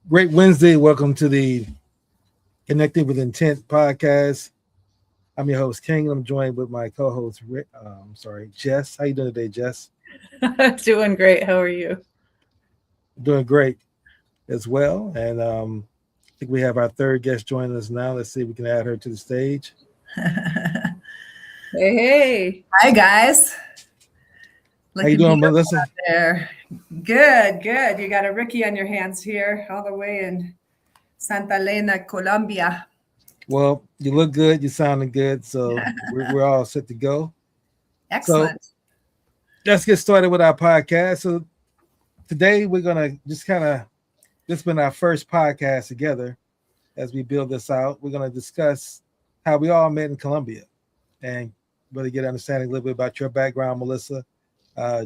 Great Wednesday. Welcome to the Connecting with Intent podcast. I'm your host, King, and I'm joined with my co-host, Jess. How you doing today, Jess? Doing great. How are you? Doing great as well. And I think we have our third guest joining us now. Let's see if we can add her to the stage. Hey. Hi, guys. How you doing, Melissa? There. Good. You got a Ricky on your hands here, all the way in Santa Elena, Colombia. Well, you look good. You're sounding good. So we're all set to go. Excellent. So let's get started with our podcast. So today we're going to just this has been our first podcast together as we build this out. We're going to discuss how we all met in Colombia and really get understanding a little bit about your background, Melissa.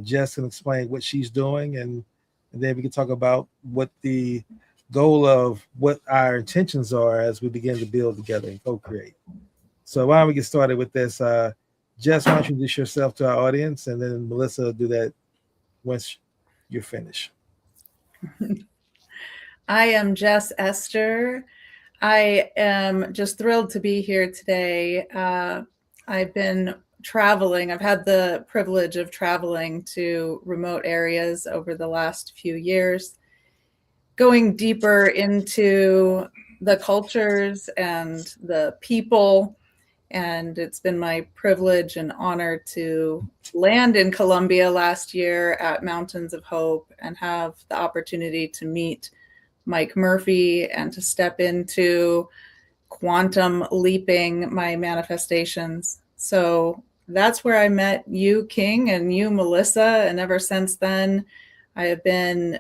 Jess can explain what she's doing, and then we can talk about what the goal of what our intentions are as we begin to build together and co-create. So why don't we get started with this? Jess, why don't you introduce yourself to our audience, and then Melissa will do that once you're finished. I am Jess Esther. I am just thrilled to be here today. I've been traveling. I've had the privilege of traveling to remote areas over the last few years, going deeper into the cultures and the people. And it's been my privilege and honor to land in Colombia last year at Mountains of Hope and have the opportunity to meet Mike Murphy and to step into quantum leaping my manifestations. So that's where I met you, King, and you, Melissa. And ever since then, I have been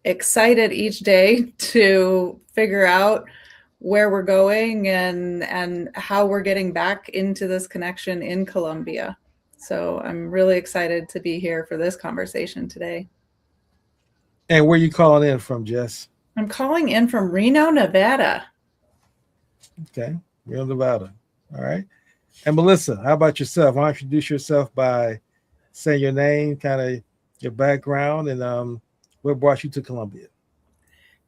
excited each day to figure out where we're going and how we're getting back into this connection in Colombia. So I'm really excited to be here for this conversation today. And where are you calling in from, Jess? I'm calling in from Reno, Nevada. Okay, Reno, Nevada. All right. And Melissa, how about yourself? Why don't you introduce yourself by saying your name, kind of your background, and what brought you to Colombia?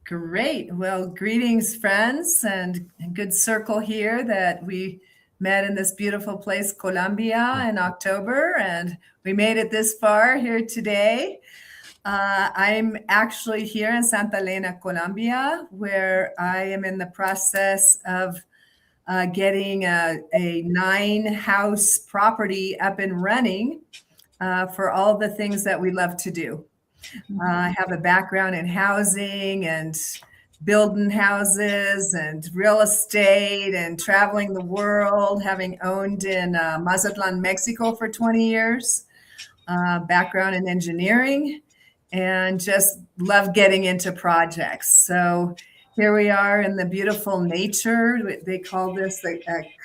Great. Well, greetings, friends, and a good circle here that we met in this beautiful place, Colombia, in October, and we made it this far here today. I'm actually here in Santa Elena, Colombia, where I am in the process of getting a 9-house property up and running for all the things that we love to do. I have a background in housing and building houses and real estate and traveling the world, having owned in Mazatlan, Mexico for 20 years, background in engineering, and just love getting into projects. So here we are in the beautiful nature. They call this a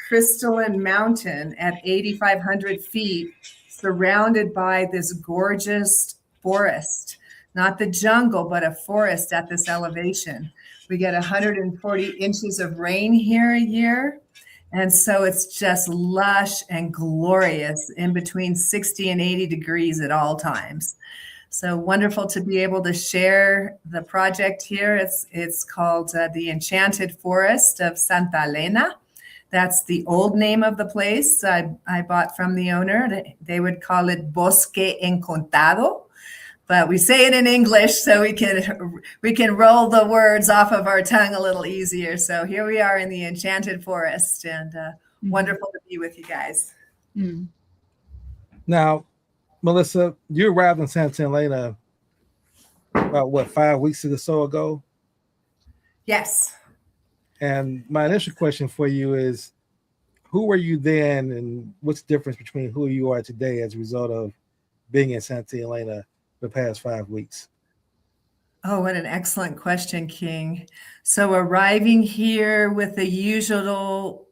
crystalline mountain at 8,500 feet, surrounded by this gorgeous forest, not the jungle, but a forest at this elevation. We get 140 inches of rain here a year. And so it's just lush and glorious in between 60 and 80 degrees at all times. So wonderful to be able to share the project here. It's called the Enchanted Forest of Santa Elena. That's the old name of the place I bought from the owner. They would call it Bosque Encantado, but we say it in English so we can roll the words off of our tongue a little easier. So here we are in the Enchanted Forest, and wonderful to be with you guys. Now, Melissa, you arrived in Santa Elena about 5 weeks or so ago? Yes. And my initial question for you is, who were you then, and what's the difference between who you are today as a result of being in Santa Elena the past 5 weeks? Oh, what an excellent question, King. So arriving here with the usual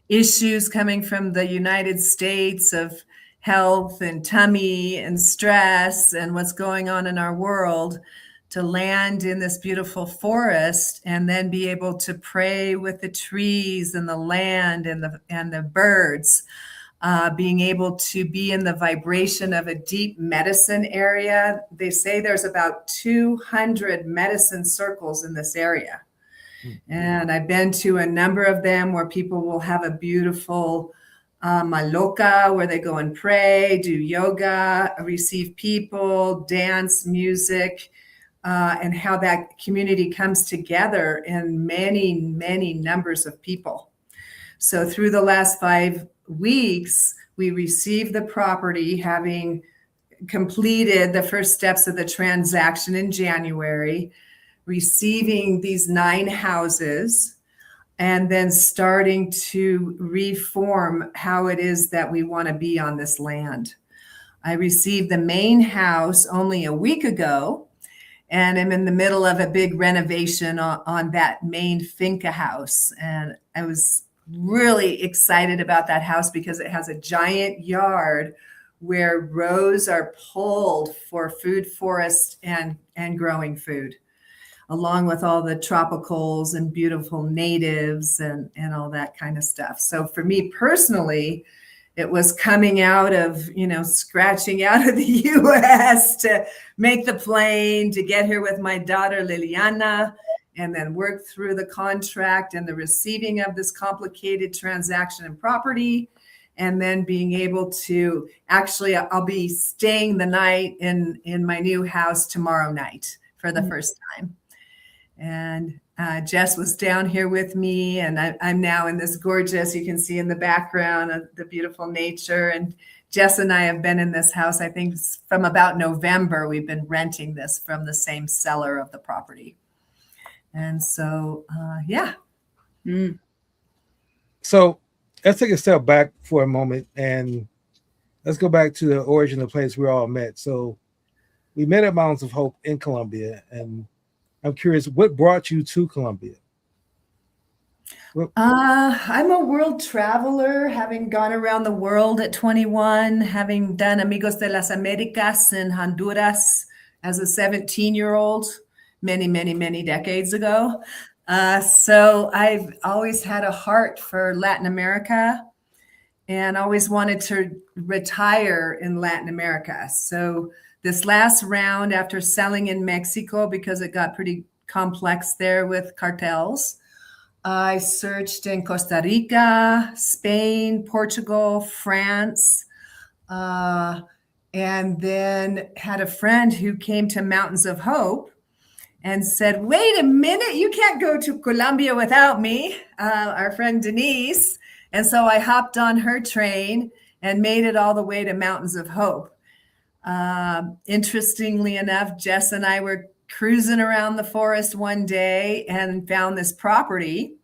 issues coming from the United States of health and tummy and stress and what's going on in our world, to land in this beautiful forest and then be able to pray with the trees and the land and the birds. being able to be in the vibration of a deep medicine area. They say there's about 200 medicine circles in this area. And I've been to a number of them where people will have a beautiful maloca, where they go and pray, do yoga, receive people, dance, music, and how that community comes together in many, many numbers of people. So through the last 5 weeks, we received the property, having completed the first steps of the transaction in January, receiving these 9 houses, and then starting to reform how it is that we want to be on this land. I received the main house only a week ago, and I'm in the middle of a big renovation on that main finca house. And I was really excited about that house because it has a giant yard where rows are pulled for food forest and growing food, along with all the tropicals and beautiful natives and all that kind of stuff. So for me personally, it was coming out of, scratching out of the US to make the plane, to get here with my daughter Liliana, and then work through the contract and the receiving of this complicated transaction and property. And then being able to I'll be staying the night in my new house tomorrow night for the first time. And Jess was down here with me, and I'm now in this gorgeous, you can see in the background of the beautiful nature. And Jess and I have been in this house, I think from about November, we've been renting this from the same seller of the property. And so, yeah. So let's take a step back for a moment and let's go back to the origin of the place we all met. So we met at Mountains of Hope in Colombia, and I'm curious, what brought you to Colombia? I'm a world traveler, having gone around the world at 21, having done Amigos de las Americas in Honduras as a 17-year-old many, many, many decades ago. So I've always had a heart for Latin America and always wanted to retire in Latin America. So this last round, after selling in Mexico, because it got pretty complex there with cartels, I searched in Costa Rica, Spain, Portugal, France, and then had a friend who came to Mountains of Hope and said, wait a minute, you can't go to Colombia without me, our friend Denise. And so I hopped on her train and made it all the way to Mountains of Hope. Interestingly enough, Jess and I were cruising around the forest one day and found this property.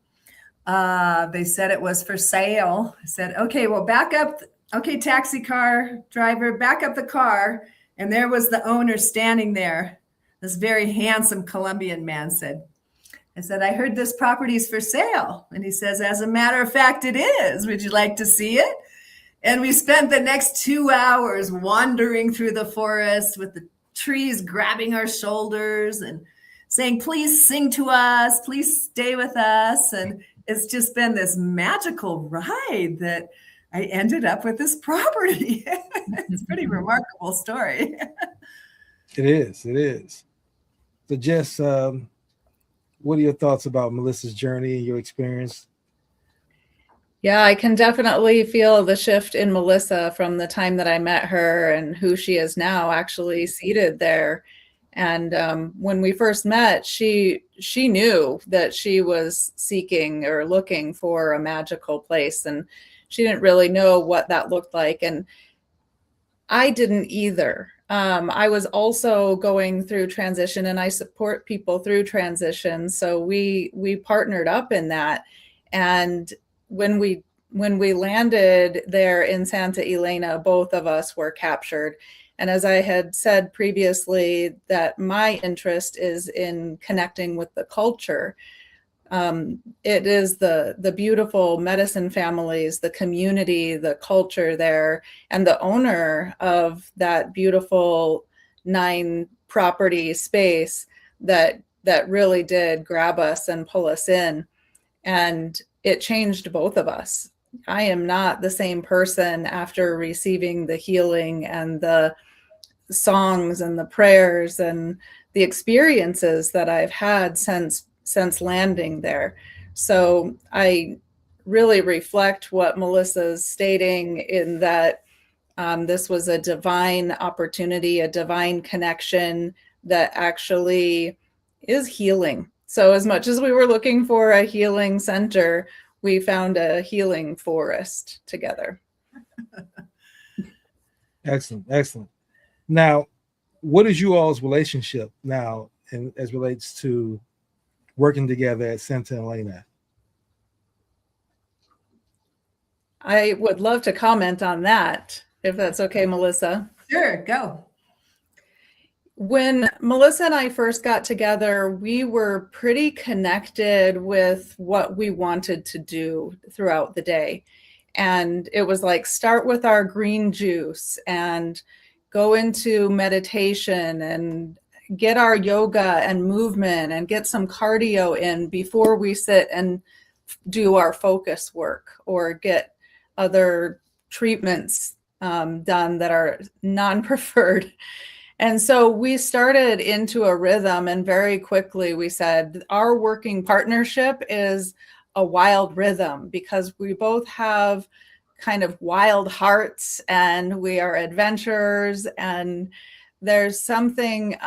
They said it was for sale. I said, okay, well, back up. Okay, taxi car driver, back up the car. And there was the owner standing there. This very handsome Colombian man said, I heard this property is for sale. And he says, as a matter of fact, it is. Would you like to see it? And we spent the next 2 hours wandering through the forest with the trees grabbing our shoulders and saying, please sing to us, please stay with us. And it's just been this magical ride that I ended up with this property. It's a pretty remarkable story. It is. So Jess, what are your thoughts about Melissa's journey and your experience? Yeah, I can definitely feel the shift in Melissa from the time that I met her and who she is now, actually seated there. And when we first met, she knew that she was seeking or looking for a magical place, and she didn't really know what that looked like. And I didn't either. I was also going through transition, and I support people through transition. So we partnered up in that. And when we landed there in Santa Elena, both of us were captured. And as I had said previously, that my interest is in connecting with the culture. It is the beautiful medicine families, the community, the culture there, and the owner of that beautiful 9 property space that really did grab us and pull us in. And it changed both of us. I am not the same person after receiving the healing and the songs and the prayers and the experiences that I've had since landing there. So I really reflect what Melissa's stating in that this was a divine opportunity, a divine connection that actually is healing. So as much as we were looking for a healing center, we found a healing forest together. Excellent, excellent. Now, what is you all's relationship now as relates to working together at Santa Elena? I would love to comment on that, if that's okay, Melissa. Sure, go. When Melissa and I first got together, we were pretty connected with what we wanted to do throughout the day. And it was like, start with our green juice and go into meditation and get our yoga and movement and get some cardio in before we sit and do our focus work or get other treatments done that are non-preferred. And so we started into a rhythm, and very quickly we said our working partnership is a wild rhythm because we both have kind of wild hearts and we are adventurers, and there's something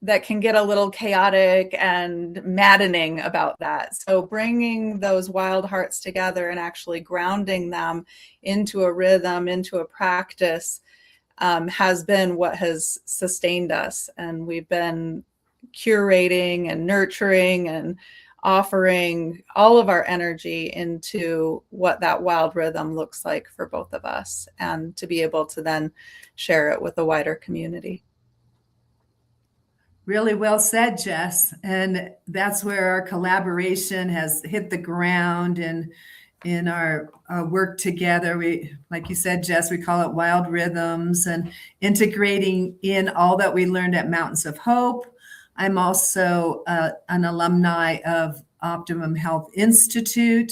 that can get a little chaotic and maddening about that. So bringing those wild hearts together and actually grounding them into a rhythm, into a practice, has been what has sustained us. And we've been curating and nurturing and offering all of our energy into what that wild rhythm looks like for both of us, and to be able to then share it with a wider community. Really well said, Jess. And that's where our collaboration has hit the ground. And in our work together, we, like you said, Jess, we call it wild rhythms, and integrating in all that we learned at Mountains of Hope. I'm also an alumni of Optimum Health Institute.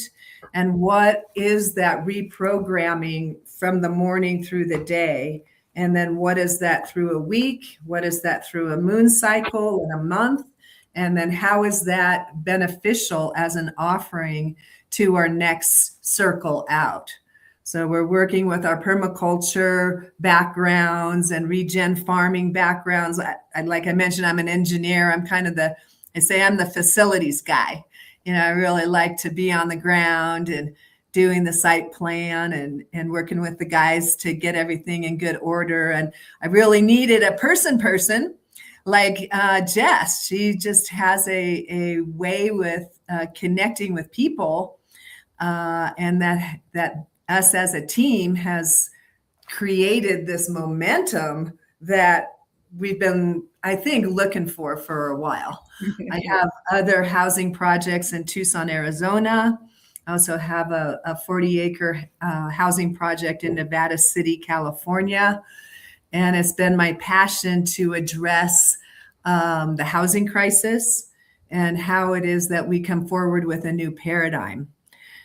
And what is that reprogramming from the morning through the day? And then what is that through a week? What is that through a moon cycle and a month? And then how is that beneficial as an offering to our next circle out? So we're working with our permaculture backgrounds and regen farming backgrounds. Like I mentioned, I'm an engineer. I'm kind of I'm the facilities guy. You know, I really like to be on the ground and doing the site plan and working with the guys to get everything in good order. And I really needed a person like Jess. She just has a way with connecting with people, and that us as a team has created this momentum that we've been, I think, looking for a while. I have other housing projects in Tucson, Arizona. I also have a 40-acre housing project in Nevada City, California. And it's been my passion to address the housing crisis and how it is that we come forward with a new paradigm.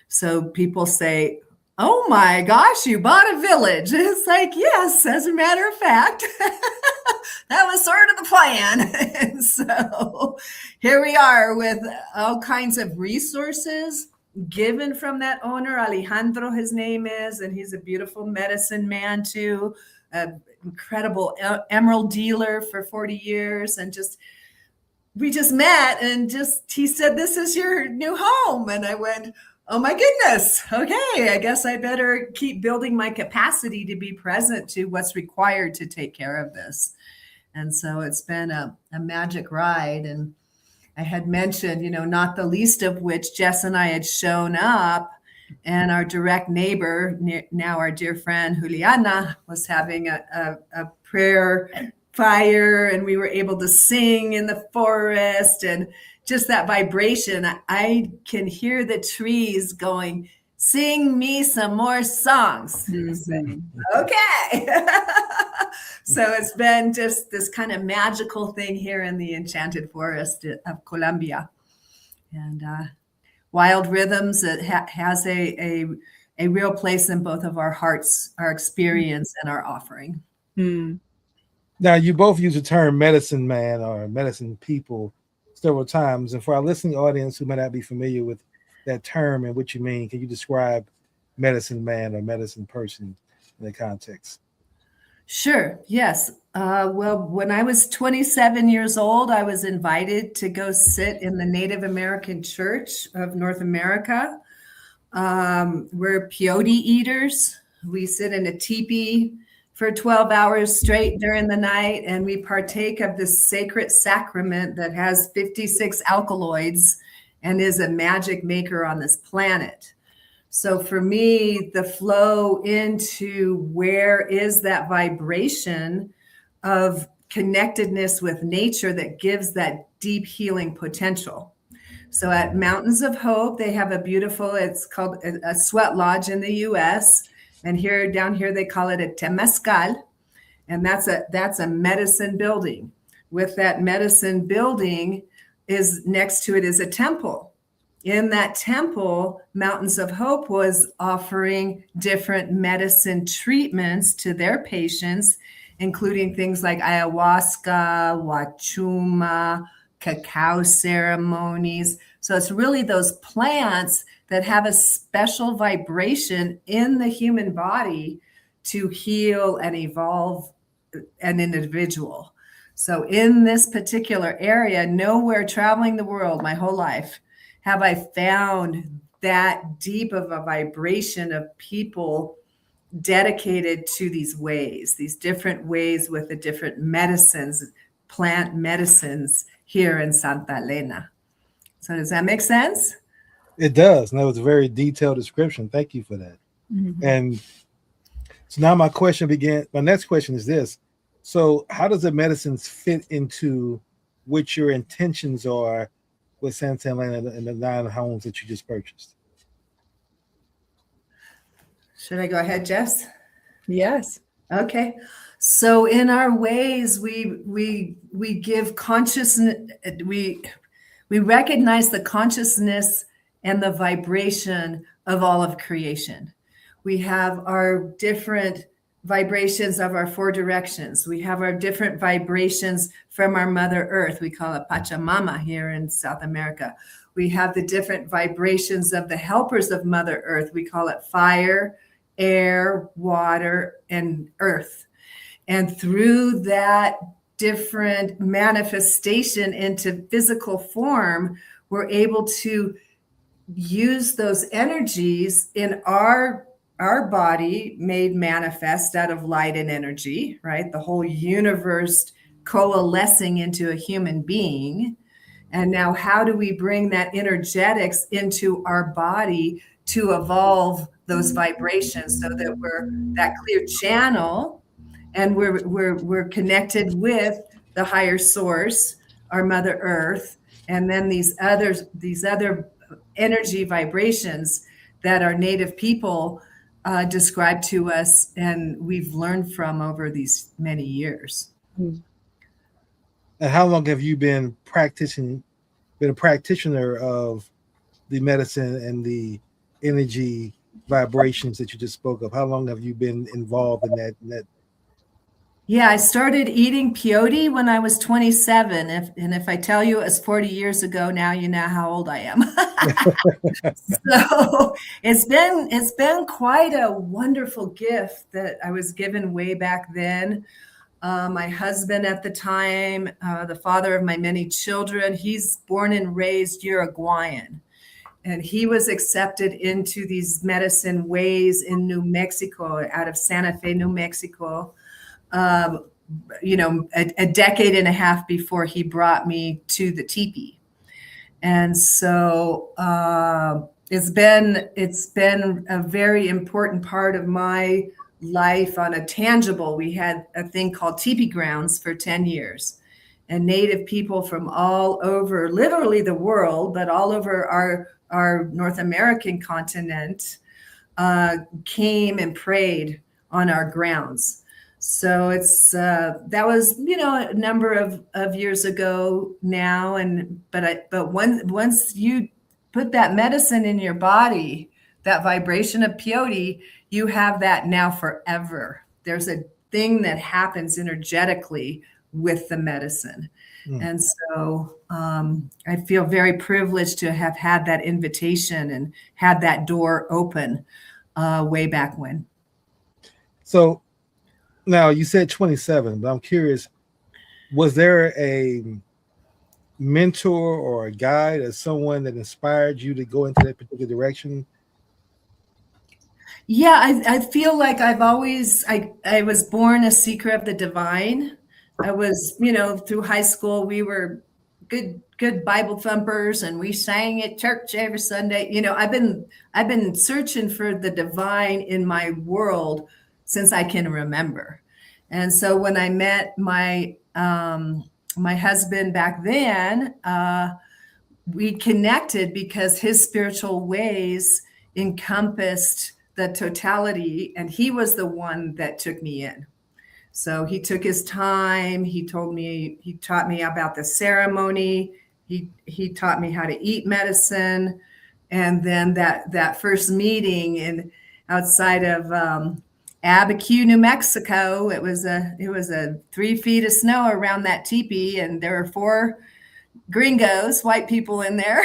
So people say, oh my gosh, you bought a village. It's like, yes, as a matter of fact, that was sort of the plan. And so here we are with all kinds of resources given from that owner, Alejandro, his name is, and he's a beautiful medicine man too, an incredible emerald dealer for 40 years. And we just met, and he said, this is your new home. And I went, oh my goodness. Okay. I guess I better keep building my capacity to be present to what's required to take care of this. And so it's been a magic ride. And I had mentioned, not the least of which Jess and I had shown up, and our direct neighbor, now our dear friend Juliana, was having a prayer fire, and we were able to sing in the forest, and just that vibration. I can hear the trees going, sing me some more songs. Mm-hmm. Okay. So it's been just this kind of magical thing here in the enchanted forest of Colombia. And wild rhythms. It has a real place in both of our hearts, our experience, and our offering. Mm. Now, you both use the term medicine man or medicine people several times. And for our listening audience who may not be familiar with that term and what you mean, can you describe medicine man or medicine person in the context? Sure. Yes. Well, when I was 27 years old, I was invited to go sit in the Native American Church of North America. We're peyote eaters. We sit in a teepee for 12 hours straight during the night, and we partake of this sacred sacrament that has 56 alkaloids and is a magic maker on this planet. So for me, the flow into where is that vibration of connectedness with nature that gives that deep healing potential. So at Mountains of Hope, they have a beautiful, it's called a sweat lodge in the US. And down here, they call it a temazcal. And that's a medicine building. With that medicine building is next to it is a temple. In that temple, Mountains of Hope was offering different medicine treatments to their patients, including things like ayahuasca, wachuma, cacao ceremonies. So it's really those plants that have a special vibration in the human body to heal and evolve an individual. So in this particular area, nowhere traveling the world my whole life have I found that deep of a vibration of people dedicated to these ways, these different ways with the different medicines, plant medicines here in Santa Elena. So does that make sense? It does. And that was a very detailed description. Thank you for that. Mm-hmm. And so now my next question is this. So how does the medicines fit into what your intentions are with Santa Elena and the 9 homes that you just purchased? Should I go ahead, Jess? Yes. Okay. So in our ways, we give consciousness, we recognize the consciousness and the vibration of all of creation. We have our different vibrations of our 4 directions. We have our different vibrations from our Mother Earth. We call it Pachamama here in South America. We have the different vibrations of the helpers of Mother Earth. We call it fire, air, water, and earth. And through that different manifestation into physical form, we're able to use those energies in our body made manifest out of light and energy, right? The whole universe coalescing into a human being. And now how do we bring that energetics into our body to evolve those vibrations so that we're that clear channel and we're connected with the higher source, our Mother Earth, and then these other energy vibrations that our native people describe to us and we've learned from over these many years. And how long have you been a practitioner of the medicine and the energy vibrations that you just spoke of? How long have you been involved in that? Yeah, I started eating peyote when I was 27. If I tell you it was 40 years ago, now you know how old I am. So it's been quite a wonderful gift that I was given way back then. My husband at the time, the father of my many children, he's born and raised Uruguayan. And he was accepted into these medicine ways in New Mexico, out of Santa Fe, New Mexico. A decade and a half before he brought me to the teepee. And so it's been a very important part of my life on a tangible. We had a thing called teepee grounds for 10 years. And Native people from all over, literally the world, but all over our North American continent came and prayed on our grounds. So it's that was a number of years ago now, but once you put that medicine in your body, that vibration of peyote, you have that now forever. There's a thing that happens energetically with the medicine. And so I feel very privileged to have had that invitation and had that door open way back when. So now you said 27, but I'm curious, was there a mentor or a guide or someone that inspired you to go into that particular direction? Yeah, I feel like I was born a seeker of the divine. I was, through high school, we were good Bible thumpers, and we sang at church every Sunday. I've been searching for the divine in my world since I can remember. And so when I met my husband back then, we connected because his spiritual ways encompassed the totality, and he was the one that took me in. So he took his time. He taught me about the ceremony. He taught me how to eat medicine. And then that first meeting outside of Abiquiu, New Mexico, it was a 3 feet of snow around that teepee, and there were 4 gringos, white people in there.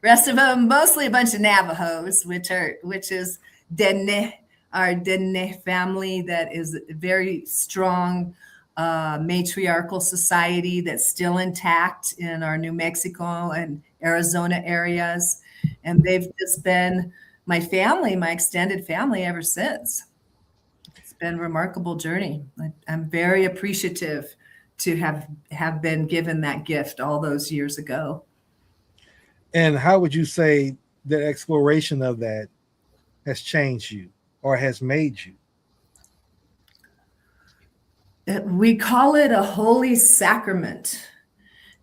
Rest of them, mostly a bunch of Navajos, which is Dene, our Dene family that is a very strong matriarchal society that's still intact in our New Mexico and Arizona areas. And they've just been my family, my extended family ever since. It's been a remarkable journey. I'm very appreciative to have been given that gift all those years ago. And how would you say that exploration of that has changed you or has made you? We call it a holy sacrament.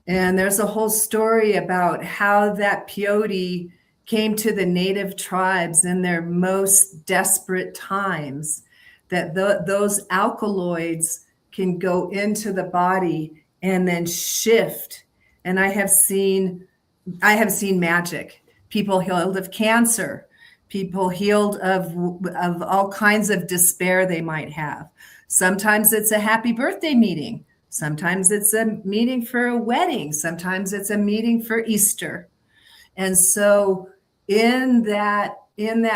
And there's a whole story about how that peyote came to the native tribes in their most desperate times, that those alkaloids can go into the body and then shift. And I have seen magic. People healed of cancer, people healed of all kinds of despair they might have. Sometimes it's a happy birthday meeting. Sometimes it's a meeting for a wedding. Sometimes it's a meeting for Easter. And so in that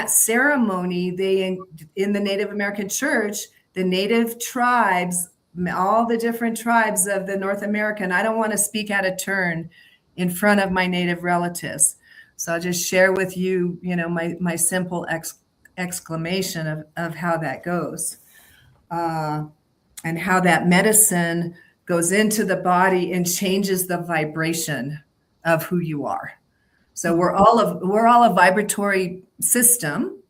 ceremony, in the Native American church, the native tribes, all the different tribes of the North American, I don't want to speak out of turn in front of my native relatives. So I'll just share with you, my simple exclamation of how that goes. And how that medicine goes into the body and changes the vibration of who you are. So we're all a vibratory system.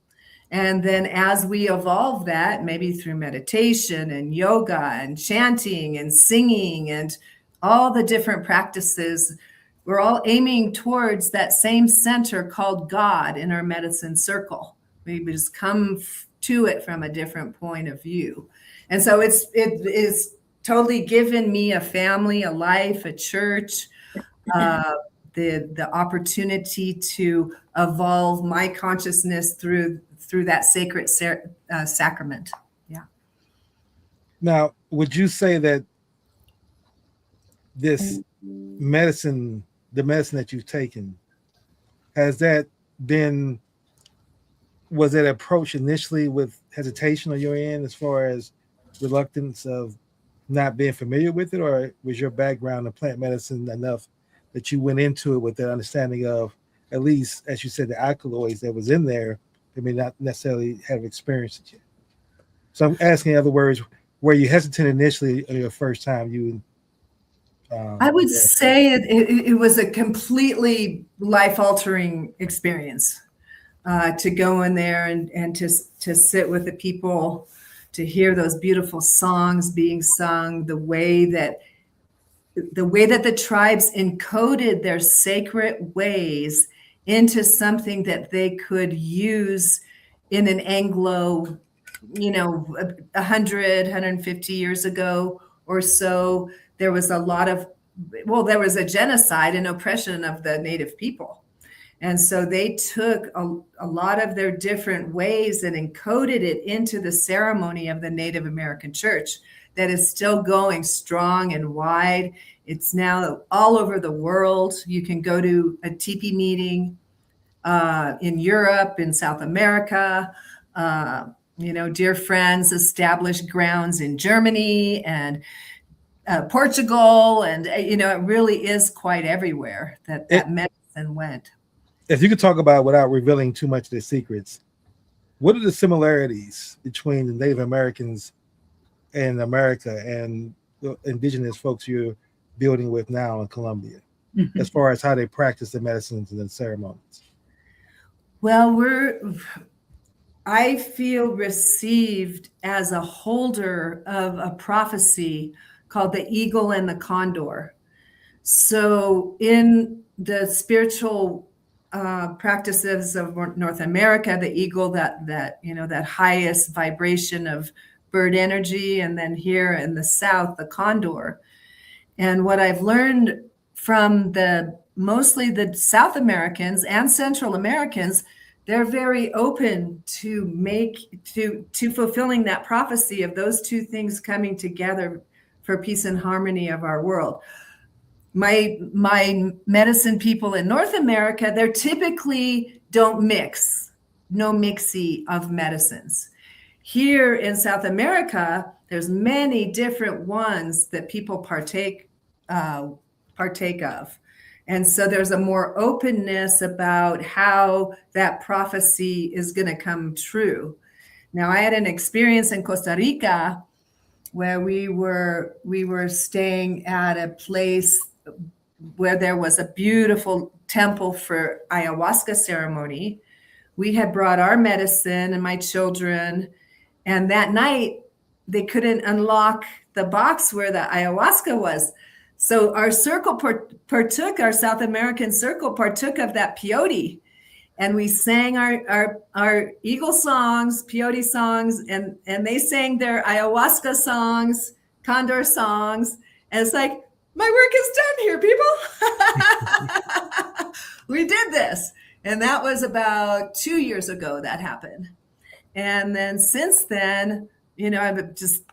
And then as we evolve that, maybe through meditation and yoga and chanting and singing and all the different practices, we're all aiming towards that same center called God in our medicine circle. We just come to it from a different point of view. And so it is totally given me a family, a life, a church, the opportunity to evolve my consciousness through that sacred sacrament. Yeah. Now, would you say that this medicine, the medicine that you've taken, was that approach initially with hesitation on your end as far as reluctance of not being familiar with it, or was your background in plant medicine enough that you went into it with the understanding of, at least, as you said, the alkaloids that was in there, they may not necessarily have experienced it yet? So I'm asking, in other words, were you hesitant initially on your first time? I would say it was a completely life-altering experience to go in there and to sit with the people, to hear those beautiful songs being sung, the way that the tribes encoded their sacred ways into something that they could use in an Anglo, 150 years ago or so. There was a genocide and oppression of the native people. And so they took a lot of their different ways and encoded it into the ceremony of the Native American church that is still going strong and wide. It's now all over the world. You can go to a teepee meeting in Europe, in South America. Dear friends established grounds in Germany and Portugal. And, it really is quite everywhere that medicine went. If you could talk about, without revealing too much of the secrets, what are the similarities between the Native Americans in America and the indigenous folks you're building with now in Colombia, as far as how they practice the medicines and the ceremonies? Well, I feel received as a holder of a prophecy called the eagle and the condor. So in the spiritual practices of North America, the eagle, that highest vibration of bird energy, and then here in the South, the condor. And what I've learned from mostly the South Americans and Central Americans, they're very open to fulfilling that prophecy of those two things coming together for peace and harmony of our world. My medicine people in North America, they're typically don't mix, no mixy of medicines. Here in South America, there's many different ones that people partake of. And so there's a more openness about how that prophecy is going to come true. Now, I had an experience in Costa Rica where we were staying at a place where there was a beautiful temple for ayahuasca ceremony. We had brought our medicine and my children, and that night they couldn't unlock the box where the ayahuasca was. So our circle our South American circle partook of that peyote, and we sang our eagle songs, peyote songs, and they sang their ayahuasca songs, condor songs. And it's like, my work is done here, people. We did this. And that was about 2 years ago that happened. And then since then, I've just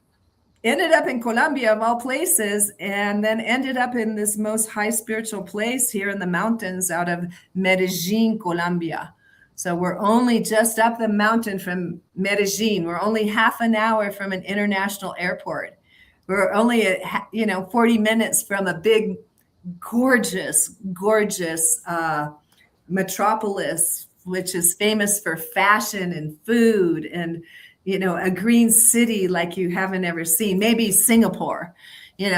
ended up in Colombia, of all places, and then ended up in this most high spiritual place here in the mountains out of Medellin, Colombia. So we're only just up the mountain from Medellin. We're only half an hour from an international airport. We're only 40 minutes from a big, gorgeous metropolis, which is famous for fashion and food and a green city like you haven't ever seen. Maybe Singapore,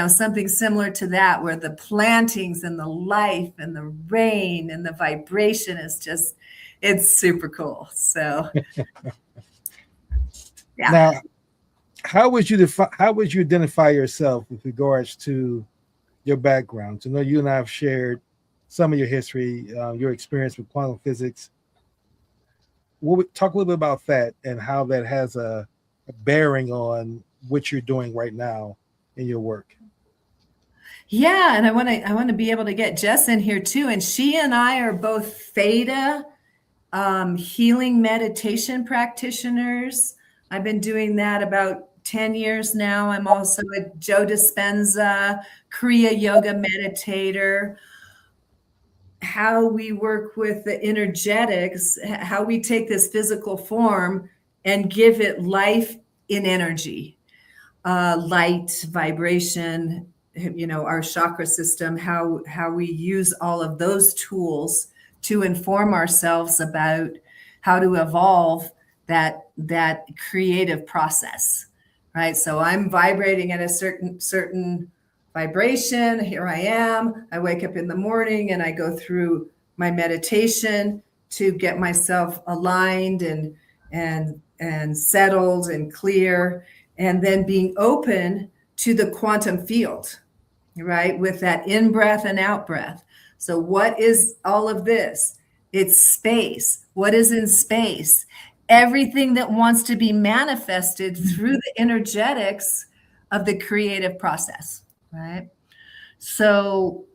something similar to that, where the plantings and the life and the rain and the vibration is just, it's super cool. So, yeah. Now, how would you identify yourself with regards to your background? So, I know you and I have shared some of your history, your experience with quantum physics. We'll talk a little bit about that and how that has a bearing on what you're doing right now in your work. Yeah, and I want to be able to get Jess in here too. And she and I are both theta healing meditation practitioners. I've been doing that about 10 years now. I'm also a Joe Dispenza Kriya yoga meditator. How we work with the energetics, how we take this physical form and give it life in energy, light, vibration, our chakra system, how we use all of those tools to inform ourselves about how to evolve that creative process, right? So I'm vibrating at a certain vibration. Here I am. I wake up in the morning and I go through my meditation to get myself aligned and settled and clear, and then being open to the quantum field, right? With that in breath and out breath. So what is all of this? It's space. What is in space? Everything that wants to be manifested through the energetics of the creative process. Right. So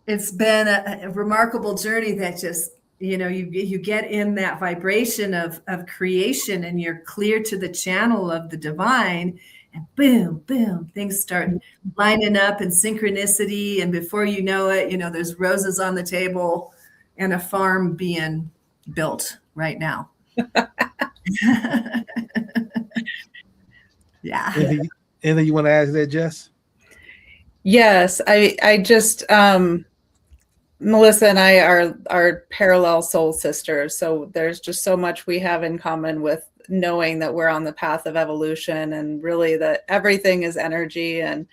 it's been a remarkable journey that just, you get in that vibration of creation, and you're clear to the channel of the divine, and boom, boom, things start lining up in synchronicity. And before you know it, there's roses on the table and a farm being built right now. Yeah. Anything you want to add to that, Jess? Yes, I just Melissa and I are parallel soul sisters. So there's just so much we have in common with knowing that we're on the path of evolution, and really that everything is energy. And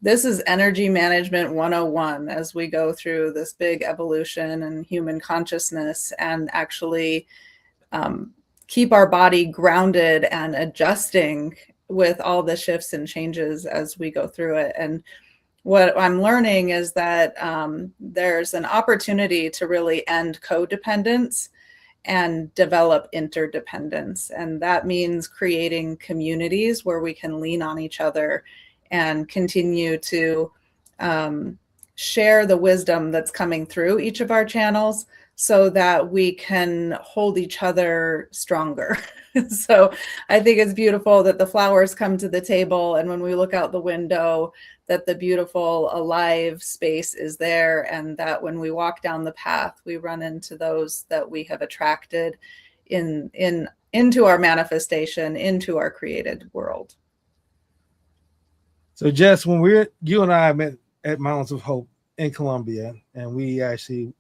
this is energy management 101 as we go through this big evolution and human consciousness, and actually keep our body grounded and adjusting with all the shifts and changes as we go through it. And what I'm learning is that there's an opportunity to really end codependence and develop interdependence. And that means creating communities where we can lean on each other and continue to share the wisdom that's coming through each of our channels, so that we can hold each other stronger. So I think it's beautiful that the flowers come to the table, and when we look out the window, that the beautiful alive space is there, and that when we walk down the path, we run into those that we have attracted into our manifestation, into our created world. So Jess, when you and I met at Mountains of Hope in Colombia, and we actually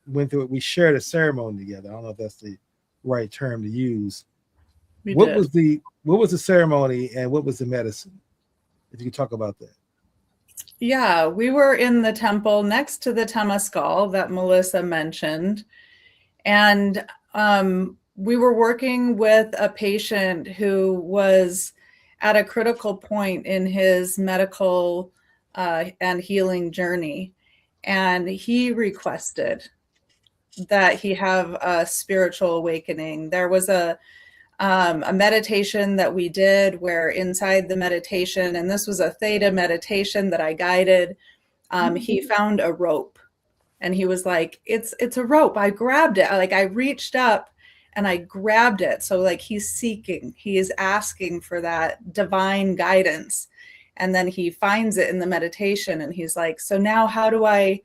went through it, we shared a ceremony together. I don't know if that's the right term to use. What was the ceremony, and what was the medicine? If you could talk about that. Yeah, we were in the temple next to the Temescal that Melissa mentioned. And we were working with a patient who was at a critical point in his medical and healing journey. And he requested that he have a spiritual awakening. There was a meditation that we did where inside the meditation, and this was a theta meditation that I guided, he found a rope, and he was like, it's a rope. I grabbed it. I reached up and I grabbed it. So like he is asking for that divine guidance. And then he finds it in the meditation, and he's like, so now how do I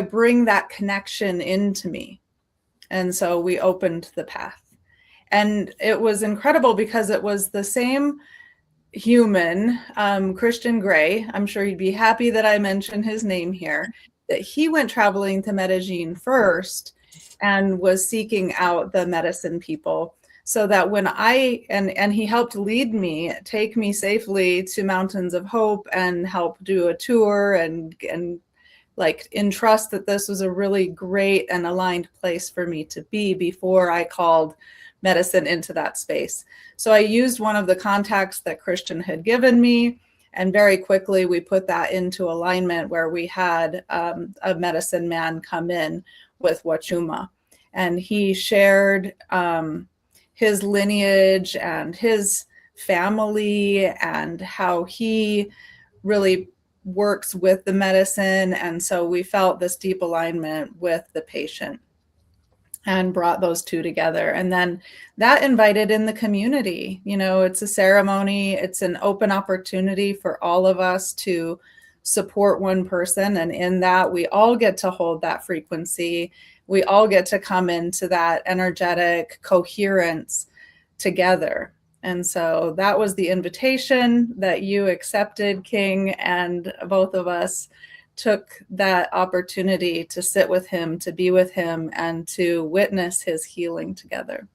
bring that connection into me? And so we opened the path. And it was incredible because it was the same human, Christian Gray. I'm sure he'd be happy that I mentioned his name here, that he went traveling to Medellin first and was seeking out the medicine people, so that when and he helped lead me, take me safely to Mountains of Hope and help do a tour and like entrust that this was a really great and aligned place for me to be before I called medicine into that space. So I used one of the contacts that Christian had given me, and very quickly we put that into alignment, where we had a medicine man come in with Wachuma, and he shared his lineage and his family and how he really works with the medicine. And so we felt this deep alignment with the patient and brought those two together. And then that invited in the community. It's a ceremony. It's an open opportunity for all of us to support one person. And in that, we all get to hold that frequency. We all get to come into that energetic coherence together. And so that was the invitation that you accepted, King, and both of us took that opportunity to sit with him, to be with him, and to witness his healing together.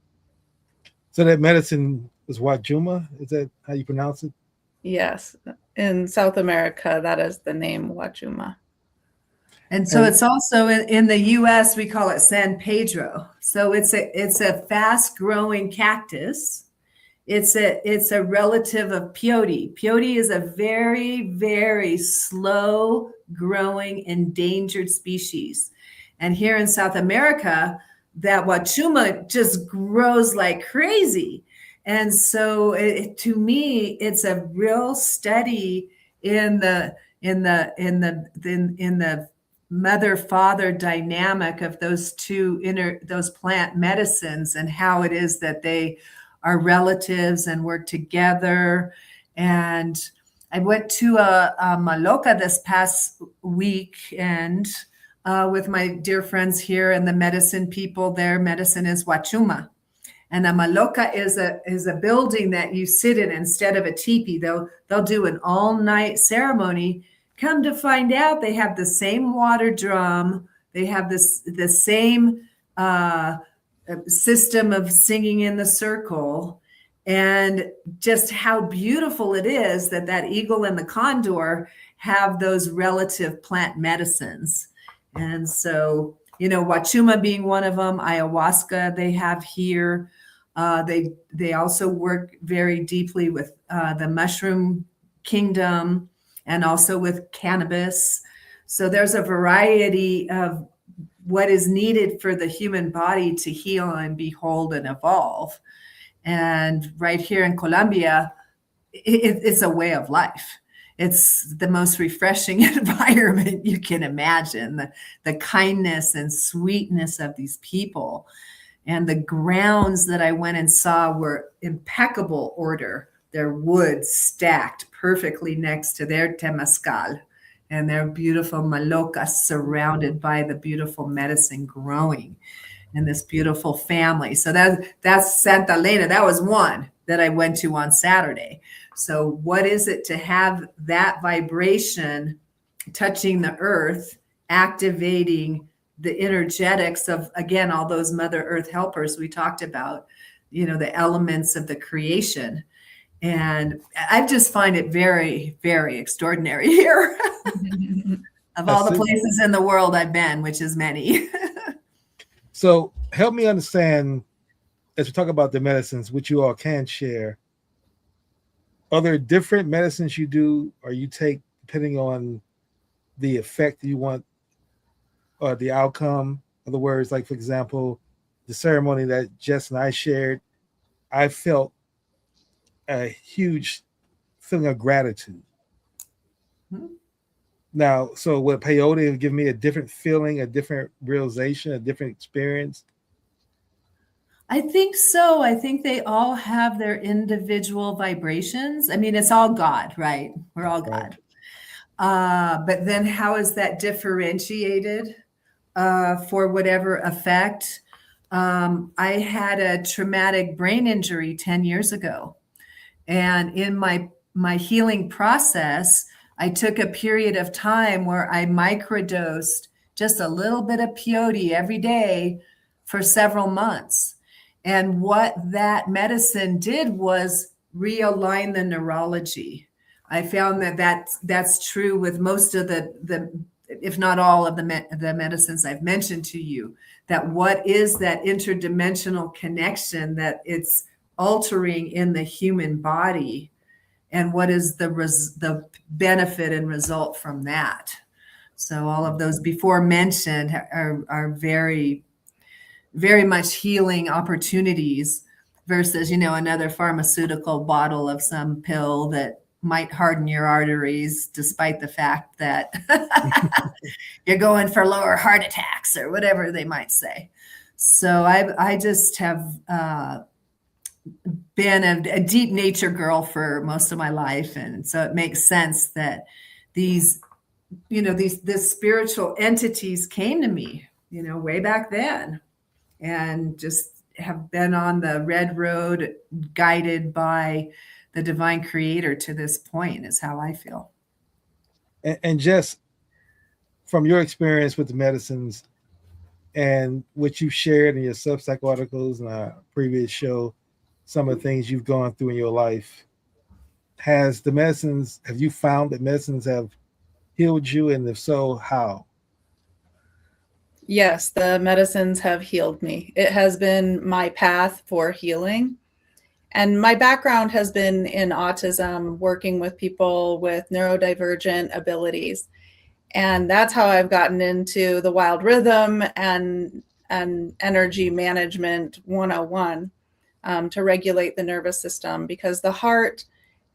So that medicine was Wachuma? Is that how you pronounce it? Yes. In South America, that is the name, Wachuma. And so it's also in the U.S., we call it San Pedro. So it's a fast-growing cactus. It's a relative of peyote. Peyote is a very, very slow-growing endangered species. And here in South America, that Wachuma just grows like crazy. And so to me, it's a real study in the mother-father dynamic of those those plant medicines, and how it is that they are relatives and work together. And I went to a maloca this past weekend with my dear friends here, and the medicine people. Their medicine is wachuma. And a maloca is a building that you sit in instead of a teepee. They'll do an all-night ceremony. Come to find out, they have the same water drum. They have the same system of singing in the circle, and just how beautiful it is that eagle and the condor have those relative plant medicines. And so, wachuma being one of them, ayahuasca they have here. They also work very deeply with the mushroom kingdom and also with cannabis. So there's a variety of what is needed for the human body to heal and be whole and evolve. And right here in Colombia, it's a way of life. It's the most refreshing environment you can imagine. The kindness and sweetness of these people. And the grounds that I went and saw were impeccable order. Their wood stacked perfectly next to their temazcal and their beautiful malocas surrounded by the beautiful medicine growing and this beautiful family. So that's Santa Elena. That was one that I went to on Saturday. So what is it to have that vibration touching the earth, activating the energetics of, again, all those Mother Earth helpers we talked about, the elements of the creation. And I just find it very, very extraordinary here. Of all the places in the world I've been, which is many. So help me understand, as we talk about the medicines, which you all can share, are there different medicines you do or you take depending on the effect you want or the outcome? In other words, like, for example, the ceremony that Jess and I shared, I felt a huge feeling of gratitude. Mm-hmm. Now, so would peyote give me a different feeling, a different realization, a different experience? I think so. I think they all have their individual vibrations. I mean, it's all God, right? We're all God. Right. But then how is that differentiated for whatever effect? I had a traumatic brain injury 10 years ago. And in my healing process, I took a period of time where I microdosed just a little bit of peyote every day for several months. And what that medicine did was realign the neurology. I found that's true with most of the if not all of the medicines I've mentioned to you, that what is that interdimensional connection that it's altering in the human body, and what is the benefit and result from that. So all of those before mentioned are very, very much healing opportunities versus, another pharmaceutical bottle of some pill that might harden your arteries, despite the fact that you're going for lower heart attacks or whatever they might say. So I just have been a deep nature girl for most of my life. And so it makes sense that these spiritual entities came to me, way back then, and just have been on the red road, guided by the divine creator to this point, is how I feel. And Jess, from your experience with the medicines and what you shared in your Substack articles and our previous show, some of the things you've gone through in your life, have you found that medicines have healed you? And if so, how? Yes, the medicines have healed me. It has been my path for healing. And my background has been in autism, working with people with neurodivergent abilities. And that's how I've gotten into the wild rhythm and energy management 101 to regulate the nervous system, because the heart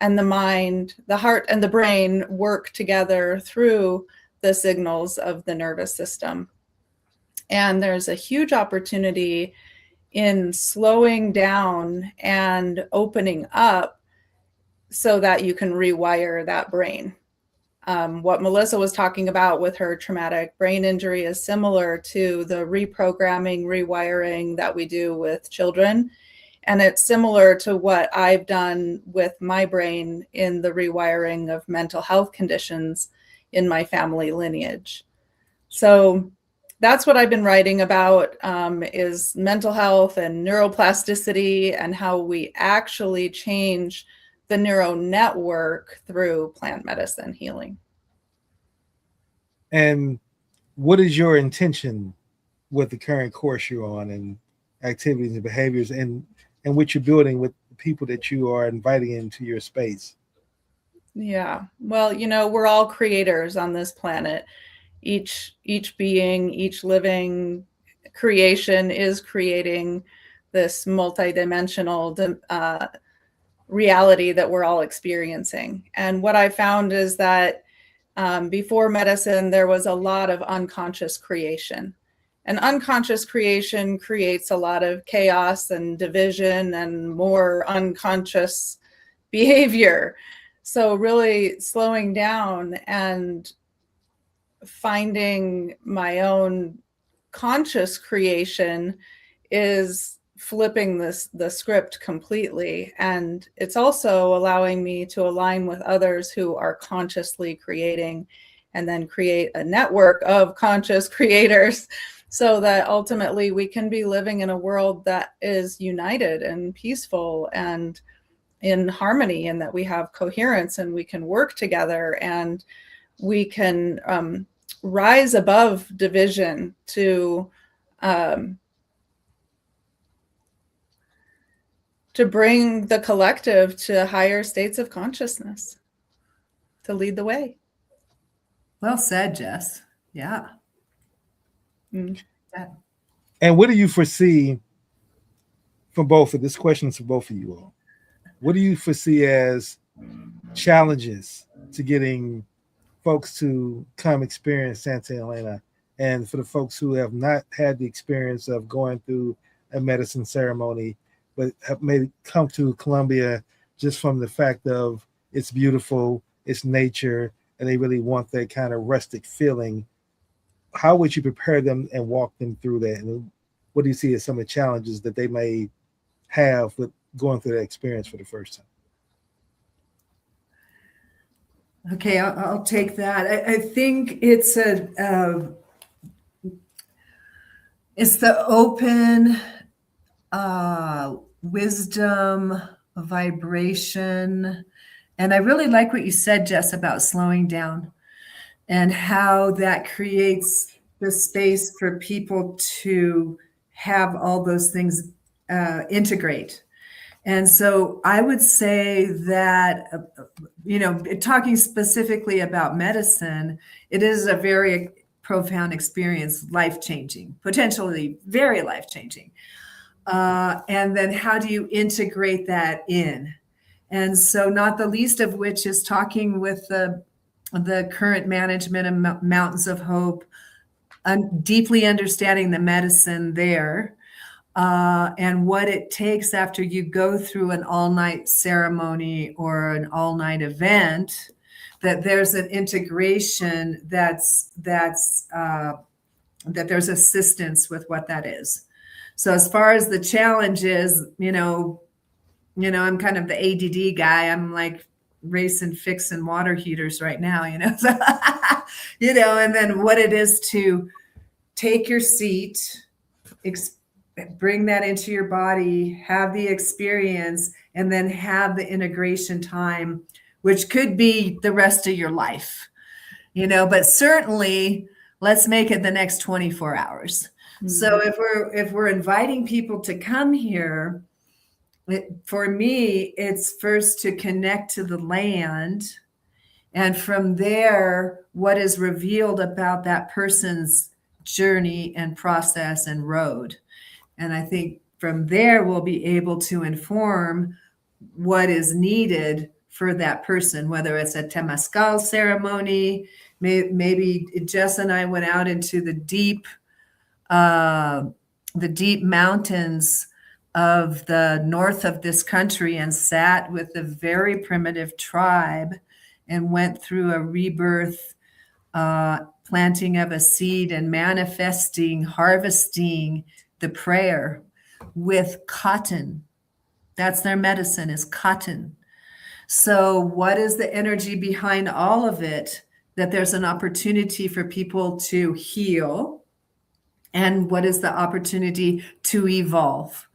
and the mind, the heart and the brain work together through the signals of the nervous system. And there's a huge opportunity in slowing down and opening up so that you can rewire that brain. What Melissa was talking about with her traumatic brain injury is similar to the reprogramming, rewiring that we do with children. And it's similar to what I've done with my brain in the rewiring of mental health conditions in my family lineage. So that's what I've been writing about, is mental health and neuroplasticity and how we actually change the neural network through plant medicine healing. And what is your intention with the current course you're on, and activities and behaviors, and what you're building with the people that you are inviting into your space? Yeah, well, we're all creators on this planet. Each being, each living creation is creating this multidimensional reality that we're all experiencing. And what I found is that before medicine, there was a lot of unconscious creation. And unconscious creation creates a lot of chaos and division and more unconscious behavior. So really slowing down and finding my own conscious creation is flipping the script completely. And it's also allowing me to align with others who are consciously creating, and then create a network of conscious creators so that ultimately we can be living in a world that is united and peaceful and in harmony, and that we have coherence and we can work together and we can rise above division to bring the collective to higher states of consciousness, to lead the way. Well said, Jess. Yeah. Mm. And what do you foresee from both of this question for both of you all? What do you foresee as challenges to getting folks to come experience Santa Elena, and for the folks who have not had the experience of going through a medicine ceremony, but have maybe come to Colombia just from the fact of it's beautiful, it's nature, and they really want that kind of rustic feeling? How would you prepare them and walk them through that? And what do you see as some of the challenges that they may have with going through that experience for the first time? Okay, I'll take that. I think it's the open wisdom, vibration. And I really like what you said, Jess, about slowing down and how that creates the space for people to have all those things integrate. And so I would say that, talking specifically about medicine, it is a very profound experience, life-changing, potentially very life-changing. And then how do you integrate that in? And so not the least of which is talking with the current management of Mountains of Hope, deeply understanding the medicine there, and what it takes after you go through an all-night ceremony or an all-night event, that there's an integration that there's assistance with what that is. So as far as the challenges, I'm kind of the ADD guy. I'm like racing, fixing water heaters right now, so, and then what it is to take your seat, bring that into your body, have the experience, and then have the integration time, which could be the rest of your life, but certainly let's make it the next 24 hours. Mm-hmm. So if we're inviting people to come here, for me, it's first to connect to the land. And from there, what is revealed about that person's journey and process and road. And I think from there, we'll be able to inform what is needed for that person, whether it's a Temazcal ceremony. Maybe Jess and I went out into the deep mountains of the north of this country and sat with a very primitive tribe and went through a rebirth, planting of a seed and manifesting, harvesting the prayer with cotton. That's their medicine, is cotton. So what is the energy behind all of it? That there's an opportunity for people to heal. And what is the opportunity to evolve?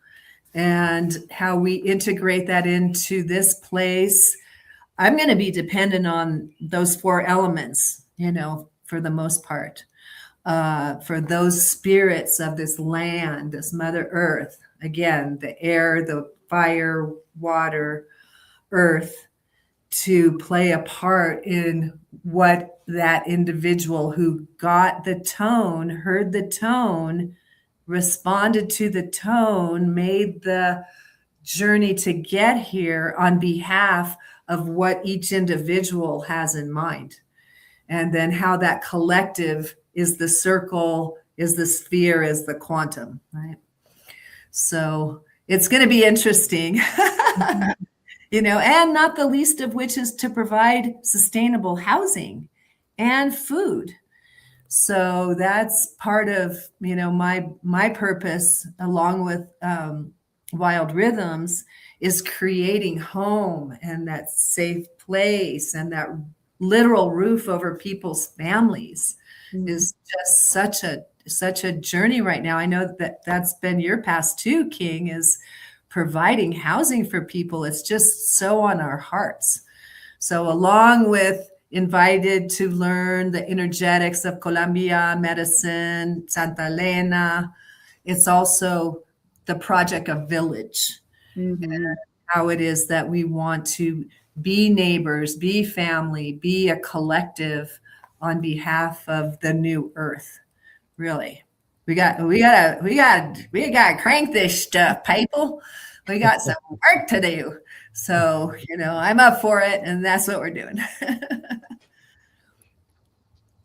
And how we integrate that into this place. I'm going to be dependent on those 4 elements, for the most part, for those spirits of this land, this Mother Earth. Again, the air, the fire, water, earth, to play a part in what that individual who got the tone, heard the tone, responded to the tone, made the journey to get here on behalf of what each individual has in mind. And then how that collective is the circle, is the sphere, is the quantum, right? So it's going to be interesting, and not the least of which is to provide sustainable housing and food. So that's part of, my purpose, along with Wild Rhythms, is creating home and that safe place and that literal roof over people's families. Is just such a journey right now. I know that that's been your past too, King, is providing housing for people. It's just so on our hearts. So along with invited to learn the energetics of Colombia, medicine, Santa Elena, it's also the project of village. And how it is that we want to be neighbors, be family, be a collective on behalf of the new earth. Really, we got to crank this stuff, people. We got some work to do. So, I'm up for it, and that's what we're doing.